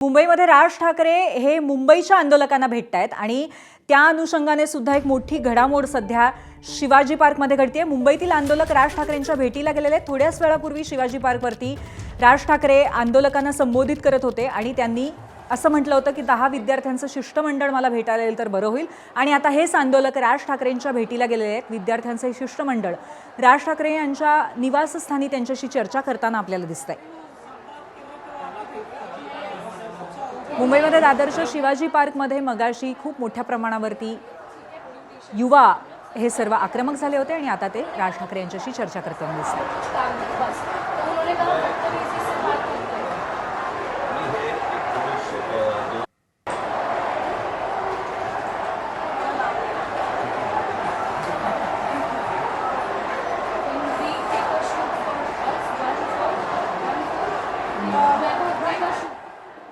मुंबईमध्ये राज ठाकरे हे मुंबईच्या आंदोलकांना भेटतायत आणि त्या अनुषंगाने सुद्धा एक मोठी घडामोड सध्या शिवाजी पार्कमध्ये घडतेय। मुंबईतील आंदोलक राज ठाकरेंच्या भेटीला गेलेले थोड्याच वेळापूर्वी शिवाजी पार्कवरती राज ठाकरे आंदोलकांना संबोधित करत होते आणि त्यांनी असं म्हटलं होतं की 10 विद्यार्थ्यांचं शिष्टमंडळ मला भेटायला येईल तर बरं होईल। आणि आता हेच आंदोलक राज ठाकरेंच्या भेटीला गेलेले आहेत। विद्यार्थ्यांचे शिष्टमंडळ राज ठाकरे यांच्या निवासस्थानी त्यांच्याशी चर्चा करताना आपल्याला दिसतंय। मुंबईमध्ये दादरच्या शिवाजी पार्कमध्ये मगाशी खूप मोठ्या प्रमाणावरती युवा हे सर्व आक्रमक झाले होते आणि आता ते राज ठाकरे यांच्याशी चर्चा करताना दिसतात।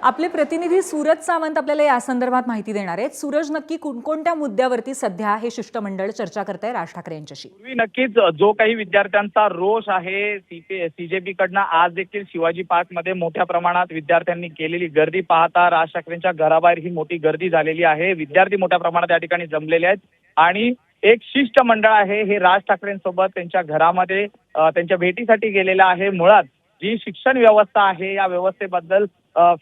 आपले प्रतिनिधी सूरज सावंत आपल्याला या संदर्भात माहिती देणार आहेत। सूरज, नक्की कोणकोणत्या मुद्द्यावरती सध्या हे शिष्टमंडळ चर्चा करतंय राज ठाकरे यांच्याशी? नक्कीच जो काही विद्यार्थ्यांचा रोष आहे सीजेपी कडनं आज देखील शिवाजी पार्क मध्ये मोठ्या प्रमाणात विद्यार्थ्यांनी केलेली गर्दी पाहता राज ठाकरेंच्या घराबाहेर ही मोठी गर्दी झालेली आहे। विद्यार्थी मोठ्या प्रमाणात या ठिकाणी जमलेले आहेत आणि एक शिष्टमंडळ आहे हे राज ठाकरेंसोबत त्यांच्या घरामध्ये त्यांच्या भेटीसाठी गेलेलं आहे। मुळात जी शिक्षण व्यवस्था आहे या व्यवस्थेबद्दल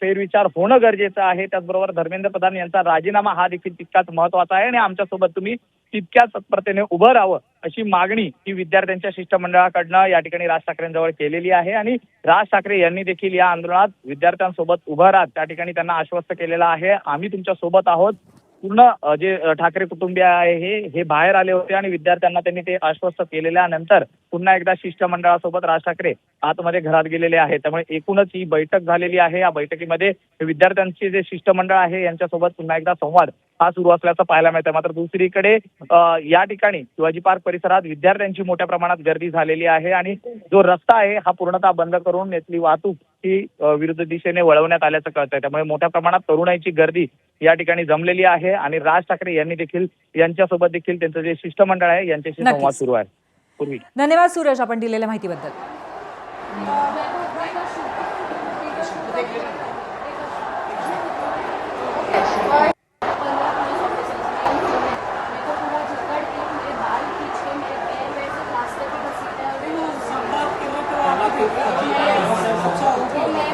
फेरविचार होणं गरजेचं आहे। त्याचबरोबर धर्मेंद्र प्रधान यांचा राजीनामा हा देखील तितकाच महत्वाचा आहे आणि आमच्यासोबत तुम्ही तितक्याच तत्परतेने उभं राहावं अशी मागणी ही विद्यार्थ्यांच्या शिष्टमंडळाकडनं या ठिकाणी राज ठाकरेंजवळ केलेली आहे। आणि राज ठाकरे यांनी देखील या आंदोलनात विद्यार्थ्यांसोबत उभं राहत त्या ठिकाणी त्यांना आश्वस्त केलेलं आहे। आम्ही तुमच्या सोबत आहोत। पूर्ण जे ठाकरे कुटुंबीय आहे हे बाहेर आले होते आणि विद्यार्थ्यांना त्यांनी ते आश्वस्त केलेल्यानंतर पुन्हा एकदा शिष्टमंडळासोबत राज ठाकरे आतमध्ये घरात गेलेले आहेत। त्यामुळे एकूणच ही बैठक झालेली आहे। या बैठकीमध्ये विद्यार्थ्यांचे जे शिष्टमंडळ आहे यांच्यासोबत पुन्हा एकदा संवाद हा सुरू असल्याचं पाहायला मिळतं। मात्र दुसरीकडे या ठिकाणी शिवाजी पार्क परिसरात विद्यार्थ्यांची मोठ्या प्रमाणात गर्दी झालेली आहे आणि जो रस्ता आहे हा पूर्णतः बंद करून इथली वाहतूक ही विरुद्ध दिशेने वळवण्यात आल्याचं कळतंय। त्यामुळे मोठ्या प्रमाणात तरुणाईची गर्दी या ठिकाणी जमलेली आहे आणि राज ठाकरे यांनी देखील यांच्यासोबत देखील त्यांचं जे शिष्टमंडळ आहे यांच्याशी संवाद सुरू आहे। पूर्वी धन्यवाद सूरज आपण दिलेल्या माहितीबद्दल। अच्छा